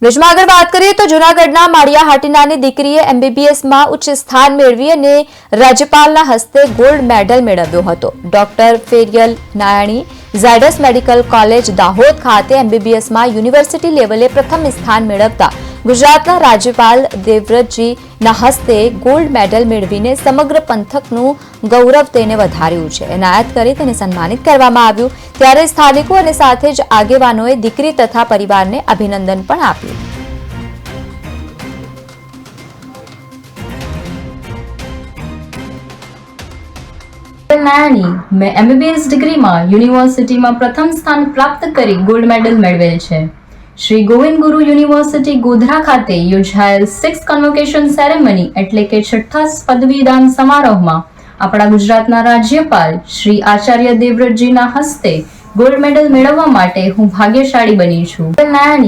ન્યૂઝમાં આગળ વાત કરીએ તો જૂનાગઢના માળિયા હાટીનાની દીકરીએ એમબીબીએસમાં ઉચ્ચ સ્થાન મેળવી અને રાજ્યપાલના હસ્તે ગોલ્ડ મેડલ મેળવ્યો હતો. Doctor Ferial Nayani Zydus medical college Dahod ખાતે એમબીબીએસમાં યુનિવર્સિટી લેવલે પ્રથમ સ્થાન મેળવતા ગુજરાતના રાજ્યપાલ દેવવ્રતજીના હસ્તે ગોલ્ડ મેડલ મેળવીને સમગ્ર પંથકનું ગૌરવ તેને વધાર્યું છે. એનાયત કરી તેને સન્માનિત કરવામાં આવ્યું. ત્યારે સ્થાનિકો અને સાથે જ આગેવાનોએ દીકરી તથા પરિવારને અભિનંદન પણ આપ્યું. નાયાણી મેં એમબીબીએસ ડિગ્રીમાં યુનિવર્સિટીમાં પ્રથમ સ્થાન પ્રાપ્ત કરી ગોલ્ડ મેડલ મેળવેલ છે. શ્રી ગોવિંદ ગુરુ યુનિવર્સિટી ગોધરા ખાતે યોજાયેલ 6th કન્વોકેશન સેરેમની એટલે કે 6ઠ્ઠા પદવીદાન સમારોહમાં આપણા ગુજરાતના રાજ્યપાલ શ્રી આચાર્ય દેવવ્રતજીના હસ્તે ગોલ્ડ મેડલ મેળવવા માટે હું ભાગ્યશાળી બની છું. નાયાણી